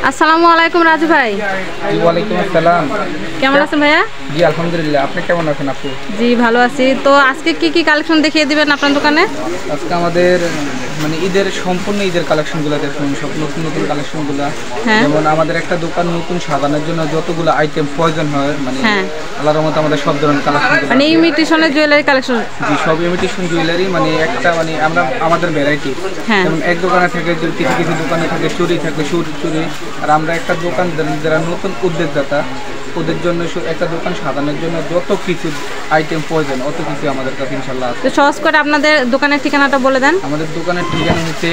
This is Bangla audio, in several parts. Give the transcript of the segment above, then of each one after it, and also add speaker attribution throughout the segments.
Speaker 1: আসসালামু আলাইকুম রাজু ভাই।
Speaker 2: ওয়ালাইকুম আসসালাম।
Speaker 1: কেমন আছেন ভাইয়া?
Speaker 2: জি আলহামদুলিল্লাহ, আপনি কেমন আছেন আপু?
Speaker 1: জি ভালো আছি। তো আজকে কি কি কালেকশন দেখিয়ে দিবেন আপনার দোকানে?
Speaker 2: আজকে আমাদের মানে ঈদের সম্পূর্ণ ঈদের কালেকশনগুলো দেখুন, সব নতুন নতুন কালেকশনগুলো। যেমন আমাদের একটা দোকান নতুন সাজানোর জন্য যতগুলো আইটেম প্রয়োজন হয়, মানে আল্লাহর রহমতে আমাদের সব ধরনের কালেকশন,
Speaker 1: মানে ইমিটেশনের জুয়েলারি কালেকশন।
Speaker 2: জি সব ইমিটেশন জুয়েলারি, মানে একটা মানে আমরা আমাদের ভ্যারাইটি, যেমন এক দোকানে থাকে কিছু কিছু দোকানে থাকে চুরি থাকে চুরি, আর আমরা একটা দোকান যারা নতুন উদ্যোক্তা ওদের জন্য একটা দোকান সাজানোর জন্য যত কিছু আইটেম প্রয়োজন অত কিছু আমাদের কাছে ইনশাল্লাহ আছে।
Speaker 1: তো সহজ করে আপনাদের দোকানের ঠিকানাটা বলে দেন।
Speaker 2: আমাদের দোকানের ঠিকানা হচ্ছে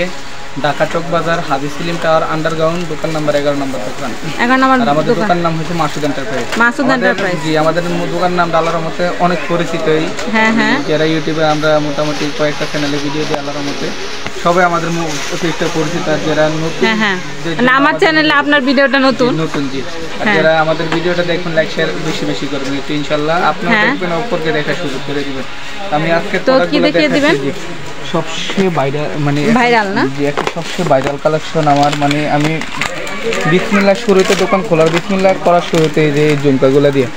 Speaker 2: ঢাকা চক বাজার হাজি সেলিম টাওয়ার আন্ডারগ্রাউন্ড, দোকান নাম্বার 11 নম্বর দোকান। 11 নম্বর। আর আমাদের দোকান নাম হচ্ছে মাসুদ এন্টারপ্রাইজ।
Speaker 1: মাসুদ এন্টারপ্রাইজ।
Speaker 2: জি আমাদের দোকান নাম আল্লাহর রহমতে অনেক পরিচিত। যারা ইউটিউবে আমরা মোটামুটি কয়েকটা চ্যানেলে ভিডিও দিই আল্লাহর রহমতে সবাই আমাদের অতিরিক্ত পরিচিত। আর যারা নতুন,
Speaker 1: আমার চ্যানেলে আপনার ভিডিওটা নতুন
Speaker 2: জি, আর যারা আমাদের ভিডিওটা দেখুন লাইক শেয়ার বেশি বেশি করবেন, একটু ইনশাআল্লাহ আপনারা দেখবেন উপরকে দেখার সুযোগ করে দিবেন। আমি আজকে
Speaker 1: তো কি দেখিয়ে দিবেন?
Speaker 2: সবচেয়ে
Speaker 1: ভাইরাল না,
Speaker 2: যে একটা সবচেয়ে ভাইরাল কালেকশন আমার, মানে আমি বিসমিল্লাহ শুরুতে দোকান খোলার বিসমিল্লাহ করার শুরুতে যে ঝুমকাগুলো দিয়ে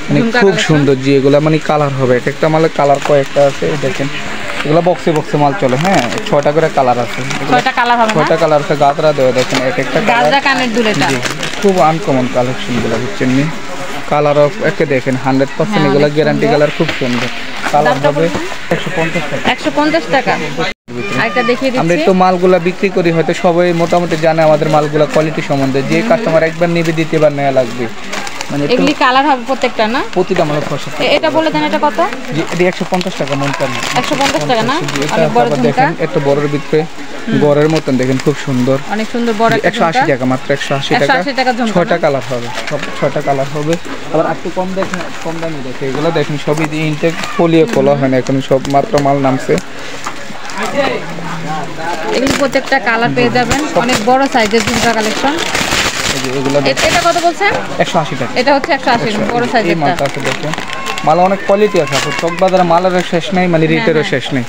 Speaker 2: মানে খুব সুন্দর, যে এগুলো মানে কালার হবে, এক একটা মালের কালার কয়েকটা আছে দেখেন, এগুলো বক্সে বক্সে মাল চলে। 6টা করে কালার আছে,
Speaker 1: 6টা কালার হবে,
Speaker 2: 6টা কালার আছে, গাজরা দেওয়া দেখেন, এক একটা
Speaker 1: গাজরা কানের দুলটা
Speaker 2: খুব আনকমন কালেকশনগুলো বুঝছেন নি। কালার অফ একে দেখেন 100% এগুলো গ্যারান্টি কালার, খুব সুন্দর কালার হবে। 150 টাকা। 150 টাকা। আমরা একটু মালগুলা বিক্রি করি, হয়তো সবাই মোটামুটি জানে আমাদের মালগুলা কোয়ালিটি সম্বন্ধে। যে কাস্টমার একবার নেবে দ্বিতীয়বার নেওয়া লাগবে। মানে
Speaker 1: এগুলি কালার হবে প্রত্যেকটা না?
Speaker 2: প্রতিটা মালের খরচ।
Speaker 1: এটা বলে দেন, এটা কত?
Speaker 2: জি এটা 150 টাকা মন কান।
Speaker 1: 150 টাকা না?
Speaker 2: অনেক বড় দেখেন, একটু বড়র ভিতরে গড়ের মতন দেখেন, খুব সুন্দর,
Speaker 1: অনেক সুন্দর বড়।
Speaker 2: 180 টাকা মাত্র, 180 টাকা। 6টা কালার হবে, সব 6টা কালার হবে। আবার একটু কম দেখেন, কম দামি দেখে এগুলো দেখেন, সবই ইনটেক ফোলিও খোলা হয় না এখন, সব মাত্র মাল নামছে।
Speaker 1: এগুলি প্রত্যেকটা কালার পেয়ে যাবেন, অনেক বড় সাইজের ঝুমকা কালেকশন। এটা কত বলছেন?
Speaker 2: 180 টাকা।
Speaker 1: এটা হচ্ছে 180 বড় সাইজের
Speaker 2: মালটা আছে দেখেন, মাল অনেক কোয়ালিটি আছে। চক বাজারে মালের শেষ নেই, মানে রিটেলের শেষ নেই।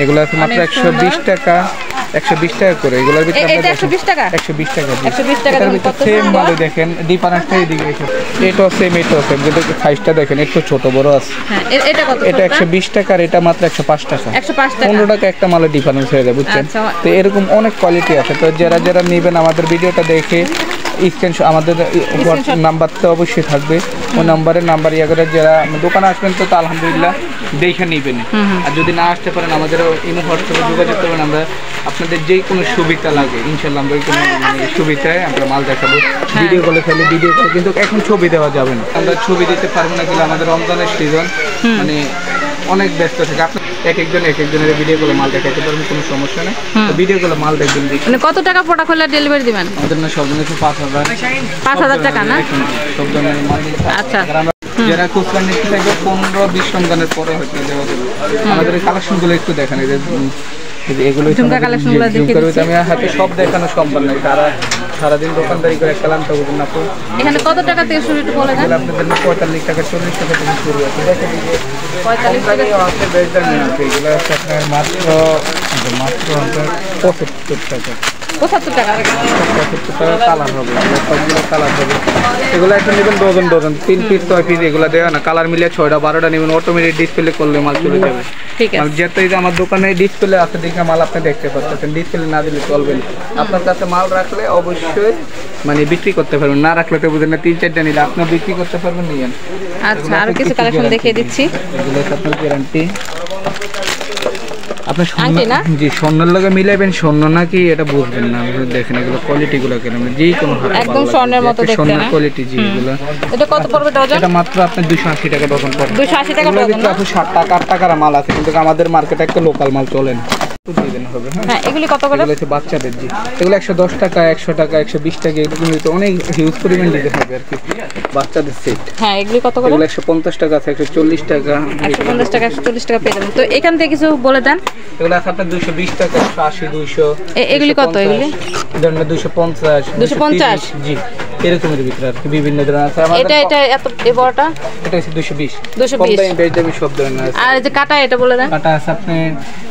Speaker 2: এগুলো আছে মাত্র 120 টাকা, 120 টাকা করে। এগুলোর ভিতরে
Speaker 1: এটা 120 টাকা,
Speaker 2: 120 টাকা।
Speaker 1: 120 টাকা
Speaker 2: এর ভিতরে সেম মাল দেখেন, ডিফারেন্সটা এইদিকে এসে এটাও সেম, এটাও সেম, কিন্তু সাইজটা দেখেন একটু ছোট বড় আছে।
Speaker 1: এটা কত? এটা
Speaker 2: 120 টাকা, আর এটা মাত্র 105 টাকা।
Speaker 1: 105 টাকা।
Speaker 2: 15 টাকা একটা মালের ডিফারেন্স হয়ে যায় বুঝছেন। তো এরকম অনেক কোয়ালিটি আছে। তো যারা যারা নেবেন আমাদের ভিডিওটা দেখে স্ক্রিনশট, আমাদের নাম্বারটা অবশ্যই থাকবে, ওই নাম্বার ইয়া করে যারা দোকানে আসবেন তো আলহামদুলিল্লাহ দেখে নেবেন। আর যদি না আসতে পারেন আমাদের ইমো হোয়াটসঅ্যাপে যোগাযোগ করবেন, আমরা আপনাদের যেই কোনো সুবিধা লাগে ইনশাল্লাহ আমরা কোনো সুবিধায় আমরা মাল দেখাবো। ভিডিও কলে ফেলে ভিডিও কলে, কিন্তু এখন ছবি দেওয়া যাবে না, আমরা ছবি দিতে পারবো না, কিন্তু আমাদের রমজানের সিজন মানে অনেক ব্যস্ত থাকে। আপনি এক একজনের ভিডিও করে মাল দেখাতে পারবেন, কোনো সমস্যা নেই। ভিডিও করে মাল দেখবেন।
Speaker 1: মানে কত টাকা প্রোডাক্ট হলে ডেলিভারি দিবেন?
Speaker 2: আমাদের না সব জন্য
Speaker 1: 5000 টাকা না?
Speaker 2: সব ধরনের মাল।
Speaker 1: আচ্ছা,
Speaker 2: যারা খুচরা নিতে চাইবে 15-20 রমজানের পরে হয়তো দেওয়া যাবে। আমাদের কালেকশনগুলো একটু দেখেন, এগুলো আমি হাতে সব দেখানো সম্ভব নয়, তারা সারাদিন দোকানদারি করে ক্লান্ত হবেন না। তো
Speaker 1: এখানে কত টাকা থেকে শুরু একটু বলে দেন?
Speaker 2: আপনাদের 45 টাকা 40 টাকা থেকে শুরু আছে। দেখেন
Speaker 1: 45 টাকা
Speaker 2: আছে, বেশ দামি আছে। এগুলো আছে আপনার মাত্র 75 টাকা।
Speaker 1: 75 টাকা।
Speaker 2: 75 টাকা কালার হবে, সবগুলো কালার হবে। এগুলো একটা নেবেন ডজন 3 পিস 6 পিস, এগুলো দেওয়া না, কালার মিলিয়ে 6টা 12টা নেবেন। অটোমেটিক ডিসপ্লে করলে মাল চলে যাবে।
Speaker 1: ঠিক আছে।
Speaker 2: যেহেতু এই যে আমার দোকানে ডিসপ্লে আছে দেখে মাল আপনি দেখতে পাচ্ছেন, ডিসপ্লে না দিলে চলবে না। আপনার কাছে মাল রাখলে অবশ্যই মানে বিক্রি করতে পারবেন, না রাখলে তো বুঝেন না, 3-4টা নিলে আপনি বিক্রি করতে পারবেন। নিয়েন।
Speaker 1: আচ্ছা, আর কিছু কালেকশন দেখিয়ে দিচ্ছি।
Speaker 2: এগুলো আপনার গ্যারান্টি। আপনি জি স্বর্ণের লগে মিলাইবেন, স্বর্ণ নাকি এটা বুঝবেন না। দেখেন এগুলো কোয়ালিটিগুলো কেমন, যে কোনো
Speaker 1: একদম স্বর্ণের মতো দেখতে,
Speaker 2: স্বর্ণের কোয়ালিটি। জি এগুলো
Speaker 1: এটা কত পড়বে ডজন?
Speaker 2: এটা মাত্র আপনি 280 টাকা ডজন পড়বে।
Speaker 1: 280 টাকা ডজন।
Speaker 2: আপনি 60 টাকা 8 টাকার মাল আছে, কিন্তু আমাদের মার্কেটে একটা লোকাল মাল চলে না।
Speaker 1: এগুলি কত করে?
Speaker 2: এগুলো হচ্ছে বাচ্চাদের। জি এগুলো 110 টাকা, 100 টাকা, 120 টাকা, এগুলো অনেক হিউজ পরিমাণ দিতে হবে আর কি বাচ্চাদের সেট।
Speaker 1: এগুলি কত করে?
Speaker 2: এগুলো 150 টাকা আছে, 140 টাকা,
Speaker 1: 150 টাকা, 140 টাকা পেয়ে যাবেন। তো এখান থেকে কিছু বলে দেন।
Speaker 2: এগুলো আছে আপনার 220 টাকা, 180, 200।
Speaker 1: এগুলি কত? এগুলি
Speaker 2: ধরুন 250।
Speaker 1: 250।
Speaker 2: জি এরকমের ভিতরে আর কি বিভিন্ন ধরনের আছে আমাদের।
Speaker 1: এটা এত এই বড়টা
Speaker 2: এটা হচ্ছে 220
Speaker 1: 220
Speaker 2: কম দামে বেশ দামি সব ধরনের আছে।
Speaker 1: আর এই যে কাটা এটা বলে দেন।
Speaker 2: কাটা আছে আপনি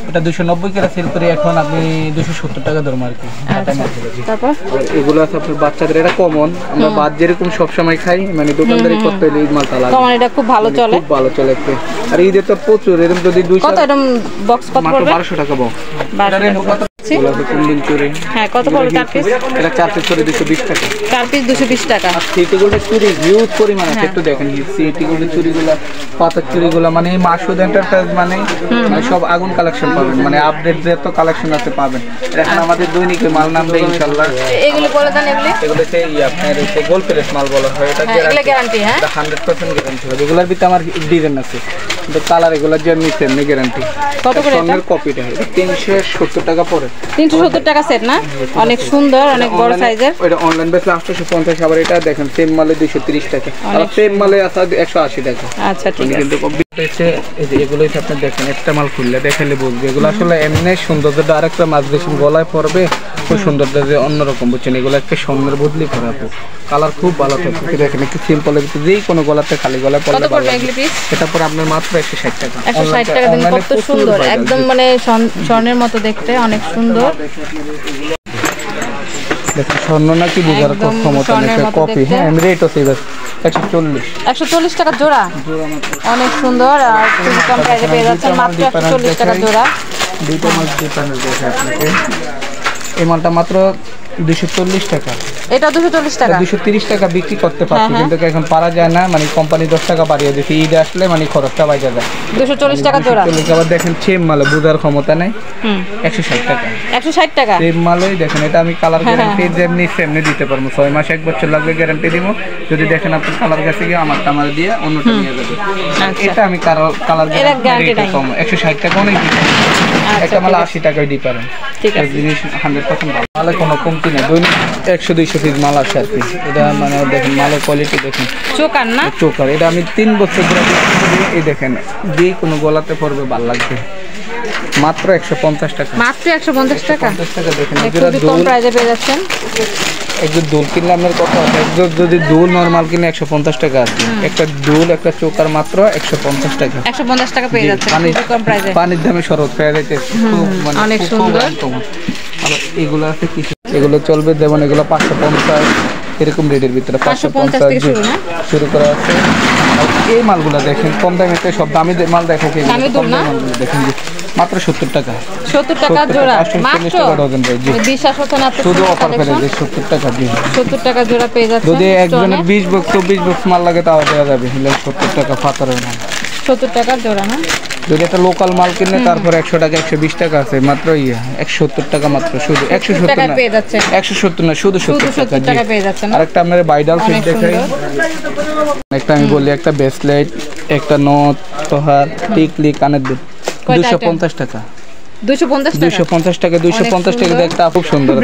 Speaker 2: এটা 290 করে সেল করে এখন আপনি 270 টাকা ধরুন আর কি কাটা মাছগুলো।
Speaker 1: তারপর
Speaker 2: এগুলো আছে আপনার বাচ্চাদের, এটা কমন আমরা ভাত যেরকম সব সময় খাই, মানে দোকানদারি করতে হলে এই মালটা লাগে।
Speaker 1: কমন এটা খুব ভালো চলে,
Speaker 2: খুব ভালো চলে। আর ঈদে তো প্রচুর এরকম যদি 200
Speaker 1: কত এরকম বক্স কত পড়বে?
Speaker 2: 1200 টাকা বক্স।
Speaker 1: 1200 টাকা।
Speaker 2: কুমদিন চুরি
Speaker 1: হ্যাঁ কত পড়বে 4 পিস?
Speaker 2: এটা 4 পিস করে 220 টাকা।
Speaker 1: 4 পিস 220 টাকা।
Speaker 2: আর সিটিগুলো চুরি হিউজ পরিমাণ আছে, একটু দেখেন সিটিগুলো চুরিগুলো, পাতার চুরিগুলো, মানে এই মাসুদ এন্টারপ্রাইজ মানে সব আগুন কালেকশন পাবেন, মানে আপডেট যত কালেকশন আছে পাবেন। এখন আমাদের দৈনিক মাল নামবে ইনশাআল্লাহ।
Speaker 1: এগুলো বলে দেন।
Speaker 2: এগুলো সেই আপনার সেই গোল প্রেস মাল বলা হয়, এটা
Speaker 1: গ্যারান্টি। হ্যাঁ
Speaker 2: 100% গ্যারান্টি হবে। এগুলোর ভিতরে আমার ডিজাইন আছে, কিন্তু কালার এগুলো যেমনি সেমনি গ্যারান্টি।
Speaker 1: কত করে এটা?
Speaker 2: কপিটা 370 টাকা পড়ে।
Speaker 1: 370 টাকা সেট না? অনেক সুন্দর, অনেক বড় সাইজের।
Speaker 2: ওটা অনলাইন বেচলে 850। আবার এটা দেখেন সেম মালে 230 টাকা, আর সেম মালে আছে 180 টাকা।
Speaker 1: আচ্ছা ঠিক আছে।
Speaker 2: কিন্তু কপিটা এই যে এগুলোই আপনি দেখেন, একটা মাল খুললে দেখাইলে বুঝবে এগুলো আসলে এমনি সৌন্দর্যটা। আরেকটা মাছ বেশি গলায় পড়বে, খুব সৌন্দর্যটা যে অন্যরকম, বুঝছেন? এগুলো একটা স্বর্ণের বদলি করা, কালার খুব ভালো থাকে। দেখেন একটু সিম্পলের ভিতরে যেই কোনো গলাতে খালি গলায় পড়লে
Speaker 1: কত পড়বে এগুলি পিস?
Speaker 2: এটা পরে আপনার মাত্র 160 টাকা।
Speaker 1: 160 টাকা দিন। কত সুন্দর, একদম মানে স্বর্ণের মতো দেখতে, অনেক সুন্দর।
Speaker 2: দেখেন স্বর্ণ নাকি বোঝার ক্ষমতা নেই, কপি। হ্যাঁ আমি রেটও সেই 140
Speaker 1: টাকা জোড়া, অনেক সুন্দর। আর খুবই কম প্রাইসে পেয়ে যাচ্ছেন মাত্র 140 টাকা জোড়া।
Speaker 2: দুইটা মাছ ডিফারেন্স দেখে আপনাকে। এই মালটা মাত্র 240 টাকা।
Speaker 1: এটা 240 টাকা,
Speaker 2: 230 টাকা বিক্রি করতে পারছি, কিন্তু এখন পারা যায় না, মানে কোম্পানি 10 টাকা বাড়িয়ে দিয়েছে। ঈদ আসলে মানে খরচটা বাইরে যায়।
Speaker 1: 240 টাকা জোড়া।
Speaker 2: আবার দেখেন সেম মালে বোঝার ক্ষমতা নেই, 160 টাকা।
Speaker 1: 160 টাকা
Speaker 2: সেম মালেই দেখেন। এটা আমি কালার গ্যারান্টি যেমনি সেমনি দিতে পারবো, 6 মাস 1 বছর লাগবে গ্যারান্টি দিব। যদি দেখেন আপনার কালার কাছে গিয়ে আমারটা আমার দিয়ে অন্যটা নিয়ে যাবে। এটা আমি কালার গ্যারান্টি কম 160 টাকা অনেক দিতে। একটা মাল 80 টাকায় দিতে পারেন।
Speaker 1: ঠিক আছে,
Speaker 2: জিনিস 100% ভালো। মালে কোনো কমতি নেই, দৈনিক 100-200 পিস মাল আসে আর কি। এটা মানে দেখেন মালের কোয়ালিটি দেখেন,
Speaker 1: চোকার না
Speaker 2: চোকার। এটা আমি 3 বছর ধরে এই দেখেন দিয়ে কোনো গলাতে পড়বে ভালো লাগবে। মাত্র 150 টাকা।
Speaker 1: মাত্র 150 টাকা।
Speaker 2: 150 টাকা দেখেন।
Speaker 1: খুবই কম প্রাইসে পেয়ে যাচ্ছেন।
Speaker 2: একটু দুল কিনলে আপনার কত আছে? যদি দুল নরমাল কিনে 150 টাকা আছে, একটা দুল একটা চোকার মাত্র 150 টাকা।
Speaker 1: 150 টাকা পেয়ে যাচ্ছে খুবই কম প্রাইসে।
Speaker 2: পানির দামে শরৎ পেয়ে যাচ্ছে, খুব মানে
Speaker 1: অনেক সুন্দর।
Speaker 2: আর এগুলো আছে কিছু, এগুলো চলবে যেমন এগুলো 550 এরকম রেটের ভিতরে
Speaker 1: 550 থেকে
Speaker 2: শুরু করা আছে। এই মালগুলো দেখেন কম দামে, সব দামি মাল দেখে দেখেন মাত্র 70 টাকা।
Speaker 1: 70 টাকা জোড়া মাত্র।
Speaker 2: ডজন ভাই জি,
Speaker 1: বিশ্বাস হতো না তো,
Speaker 2: শুধু অফার করে যে 70 টাকা দিয়ে।
Speaker 1: 70 টাকা জোড়া পেয়ে যাচ্ছে।
Speaker 2: যদি একজনের 20 বক্স 24 বক্স মাল লাগে তাও দেওয়া যাবে। 70 টাকা পাথরের মাল,
Speaker 1: 70 টাকা জোড়া না?
Speaker 2: যদি একটা লোকাল মাল কিনে তারপর 100 টাকা 120 টাকা আছে মাত্র। 170 টাকা মাত্র, শুধু 170
Speaker 1: টাকা পেয়ে যাচ্ছে।
Speaker 2: 170 না, শুধু 70
Speaker 1: টাকা পেয়ে যাচ্ছেন।
Speaker 2: আর একটা আপনার ভাইরাল ফিট দেখাই। একটা আমি বলি, একটা ব্রেসলেট, একটা নথ, তোহার, টিকলি, কানের দুল 250 টাকা। 250 টাকা 250 টাকা একটা খুব সুন্দর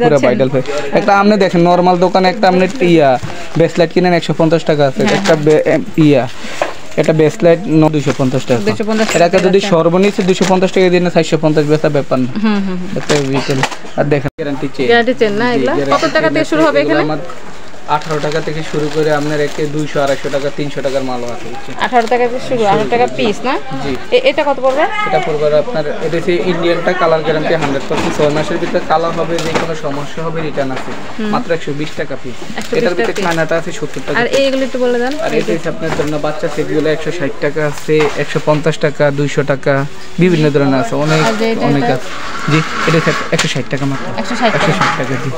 Speaker 2: পুরো ভাইরাল ফিট। একটা আপনি দেখেন নরমাল দোকানে একটা আপনি ব্রেসলেট কিনেন 150 টাকা আছে। একটা এটা ব্রেসলেট 250 টাকা। এটাকে যদি সর্বনিম্ন 250 টাকা দিয়ে 450 বেচা ব্যাপার না। এটা বিকেল। আর দেখেন গ্যারান্টি চেন
Speaker 1: না, এগুলা কত টাকা থেকে শুরু হবে এখানে?
Speaker 2: 18 টাকা থেকে শুরু করে আপনার একে 200 250 টাকা 300 টাকার মালও আছে।
Speaker 1: 18 টাকা থেকে শুরু, 18 টাকা পিস না?
Speaker 2: জি।
Speaker 1: এটা কত পড়বে?
Speaker 2: এটা পড়বে আপনার, এটা হচ্ছে ইন্ডিয়ানটা, কালার গ্যারান্টি 100%। 6 মাসের ভিতরে কালার হবে, যে কোনো সমস্যা হবে রিটার্ন আছে। মাত্র 120 টাকা পিস। এটার ভিতরে কানাটা আছে 70 টাকা।
Speaker 1: আর এইগুলো একটু বলে দেন।
Speaker 2: আর এটা হচ্ছে আপনার জন্য বাচ্চা সেটগুলো 160 টাকা আছে, 150 টাকা, 200 টাকা, বিভিন্ন ধরনের আছে, অনেক আছে। জি, এটা 160 টাকা মাত্র। 160 টাকা জি।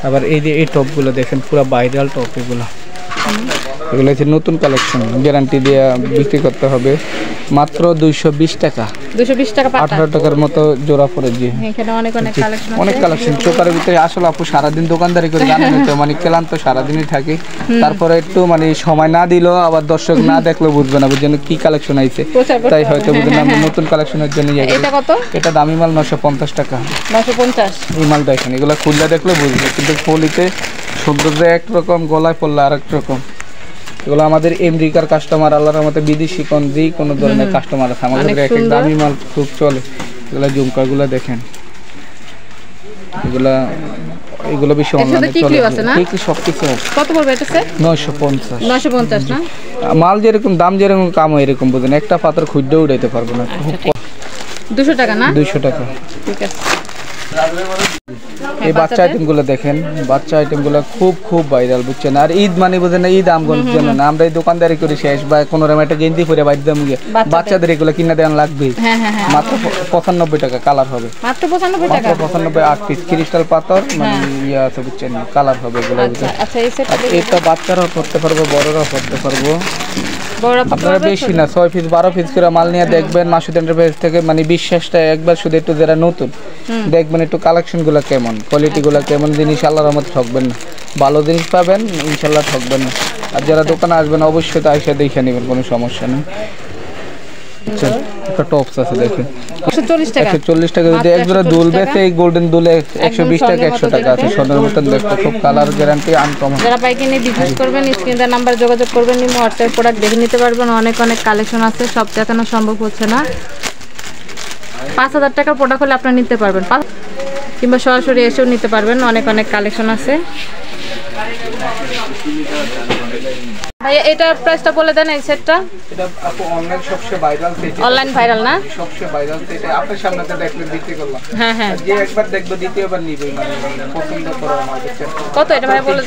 Speaker 2: আবার এই যে এই টপগুলো দেখেন পুরো ভাইরাল টপ, এগুলো হচ্ছে নতুন কালেকশন, গ্যারান্টি দিয়ে বিক্রি করতে হবে মাত্র 220 টাকা।
Speaker 1: 220 টাকা পাতা,
Speaker 2: 18 টাকার মতো জোড়া পড়ে। জি,
Speaker 1: এখানে অনেক কালেকশন আছে,
Speaker 2: অনেক কালেকশন। চোকারের ভিতরে আসলে আপু সারাদিন দোকানদারি করে জানেন তো, মানে ক্লান্ত সারাদিনই থাকি। তারপরে একটু মানে সময় না দিলেও আবার দর্শক না দেখলেও বুঝবে না বুঝছেন কি কালেকশন আইছে, তাই হয়তো বুঝবেন না। নতুন কালেকশনের জন্য
Speaker 1: এটা কত? এটা
Speaker 2: দামি মাল 950 টাকা।
Speaker 1: 950
Speaker 2: এই মাল দেখেন, এগুলো খুললে দেখলে বুঝবে, কিন্তু পলিতে সৌন্দর্য একরকম, গলায় পড়লে আর এক রকম। এগুলো আমাদের আমেরিকার কাস্টমার, আল্লাহর রহমতে বিদেশি কোন যে কোনো ধরনের কাস্টমার আছে আমাদের। এক দামি মাল খুব চলে। এগুলো ঝুমকাগুলো দেখেন, এগুলা এগুলো বেশি অনলাইনে চলে
Speaker 1: কি
Speaker 2: সবকিছু আছে।
Speaker 1: কত পড়বে এটা স্যার?
Speaker 2: 950
Speaker 1: না
Speaker 2: মাল যেরকম দাম যেরকম কাম এরকম বুঝেন একটা পাথর খুঁজে উড়াইতে পারবো না।
Speaker 1: 200 টাকা না?
Speaker 2: 200 টাকা।
Speaker 1: ঠিক আছে।
Speaker 2: এই বাচ্চা আইটেমগুলো দেখেন, বাচ্চা আইটেমগুলো খুব ভাইরাল বুঝছেন। আর ঈদ মানে বুঝেন না, ঈদ আমগুলোর জন্য না, আমরা এই দোকানদারি করে শেষ বা কোনো রকম একটা গেঞ্জি পরে বাইর দাম গিয়ে বাচ্চাদের এগুলো কিনে দেওয়া লাগবে। মাত্র 95 টাকা কালার হবে,
Speaker 1: মাত্র 95 টাকা।
Speaker 2: 95 8 পিস ক্রিস্টাল পাথর মানে ইয়ে আছে বুঝছেন, কালার হবে এগুলো।
Speaker 1: আচ্ছা এই সেটটা
Speaker 2: এটা বাচ্চারাও পড়তে পারবো, বড়রাও পড়তে পারবো। আপনারা বেশি না 6 পিস 12 পিস করে মাল নিয়ে দেখবেন মাসুদের পেজ থেকে, মানে বিশ্বাসটা একবার শুধু একটু যারা নতুন দেখবেন একটু কালেকশনগুলো কেমন, কোয়ালিটিগুলো কেমন, জিনিস আল্লাহর রহমতে ঠকবেন না, ভালো জিনিস পাবেন ইনশাল্লাহ, ঠকবেন না। আর যারা দোকানে আসবেন অবশ্যই তা এসে দেখে নেবেন, কোনো সমস্যা নেই। একটা টপস আছে দেখেন
Speaker 1: 140 টাকা।
Speaker 2: 140 টাকা যদি এক জোড়া দুল বেচে, এই গোল্ডেন দুলে 120 টাকা 100 টাকা আছে স্বর্ণের মতন দেখতে, খুব কালার গ্যারান্টি আনকমন।
Speaker 1: যারা পাইকারি বিজনেস করবেন স্ক্রিনে নাম্বার যোগাযোগ করবেন, নিয়ে হোয়াটসঅ্যাপ প্রোডাক্ট দেখে নিতে পারবেন। অনেক কালেকশন আছে, সব দেখানো সম্ভব হচ্ছে না। 5000 টাকার প্রোডাক্ট হলে আপনারা নিতে পারবেন, কিংবা সরাসরি এসেও নিতে পারবেন। অনেক কালেকশন আছে। ভাইয়া এটা প্রাইসটা বলে দেন। এই সেটটা
Speaker 2: এটা আপু অনলাইন সবচেয়ে ভাইরাল সেট,
Speaker 1: অনলাইন ভাইরাল না,
Speaker 2: সবচেয়ে ভাইরাল সেট। আপনার সামনেতে দেখলে বিক্রি করলাম।
Speaker 1: হ্যাঁ
Speaker 2: যে একবার দেখবে দ্বিতীয়বার নিবে, মানে পছন্দ করার মাঝে।
Speaker 1: কত এটা ভাই বলে?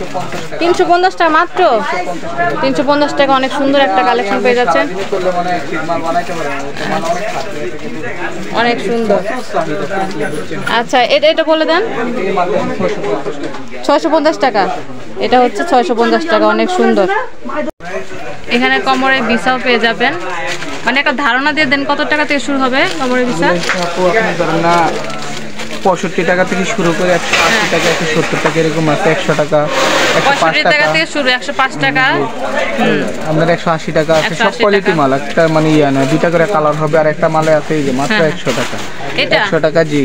Speaker 1: 350 টাকা মাত্র। 350 টাকা অনেক সুন্দর একটা কালেকশন পেয়ে যাচ্ছেন। অনেক সুন্দর। আচ্ছা এটা বলে দেন। 650 টাকা। এটা হচ্ছে 650 টাকা, অনেক সুন্দর। এখানে কোমরের বিছাও পেয়ে যাবেন, মানে একটা ধারণা দিয়ে দেন কত টাকা থেকে শুরু হবে কোমরের বিছা?
Speaker 2: 65 টাকা থেকে শুরু করে 180 টাকা 170 টাকা এরকম আছে, 100 টাকা 105 টাকা
Speaker 1: থেকে শুরু, 105 টাকা,
Speaker 2: আমাদের 180 টাকা আছে। সব কোয়ালিটি মাল, একটা মানে ইয়া না, দুইটা করে কালার হবে। আর একটা মালে আছে এই যে মাত্র 100 টাকা।
Speaker 1: এটা
Speaker 2: 100 টাকা, জি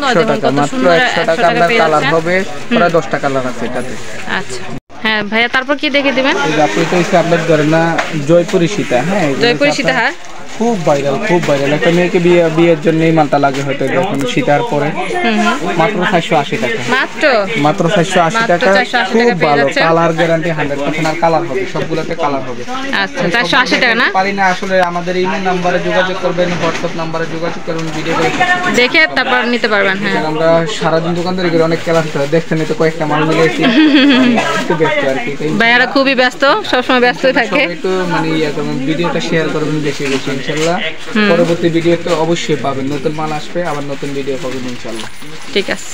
Speaker 2: 100 টাকা মাত্র 100 টাকা। আপনার কালার হবে প্রায় 10টা কালার আছে এটাতে।
Speaker 1: আচ্ছা হ্যাঁ ভাইয়া, তারপর কি দেখে দিবেন?
Speaker 2: এই যে আপনি তো আপনার ধরেন না জয়পুরি সীতা, হ্যাঁ
Speaker 1: জয়পুরি সীতাহার
Speaker 2: খুব ভাইরাল, খুব ভাইরাল। একটা মেয়েকে বিয়ের জন্য এই মালটা লাগে হয়তো যখন সীতার পরে। মাত্র 480 টাকা, মাত্র 480 টাকা। খুব ভালো কালার গ্যারান্টি 100%। আর কালার হবে সবগুলোতে, কালার হবে।
Speaker 1: আচ্ছা 480 টাকা না?
Speaker 2: পারি না আসলে আমাদের ইমেল নম্বরে যোগাযোগ করবেন, হোয়াটসঅ্যাপ নম্বরে যোগাযোগ করবেন, ভিডিও
Speaker 1: দেখে তারপর নিতে পারবেন। হ্যাঁ
Speaker 2: আমরা সারাদিন দোকানদারি করে অনেক কালার দেখছেন, তো কয়েকটা মাল মিলেছি, একটু ব্যস্ত আর কি।
Speaker 1: ভাইয়ারা খুবই ব্যস্ত, সবসময় ব্যস্তই থাকে।
Speaker 2: একটু মানে ইয়া করবেন, ভিডিওটা শেয়ার করবেন বেশি বেশি ইনশাআল্লাহ। পরবর্তী ভিডিও তো অবশ্যই পাবেন, নতুন মাল আসবে, আবার নতুন ভিডিও পাবেন ইনশাআল্লাহ।
Speaker 1: ঠিক আছে।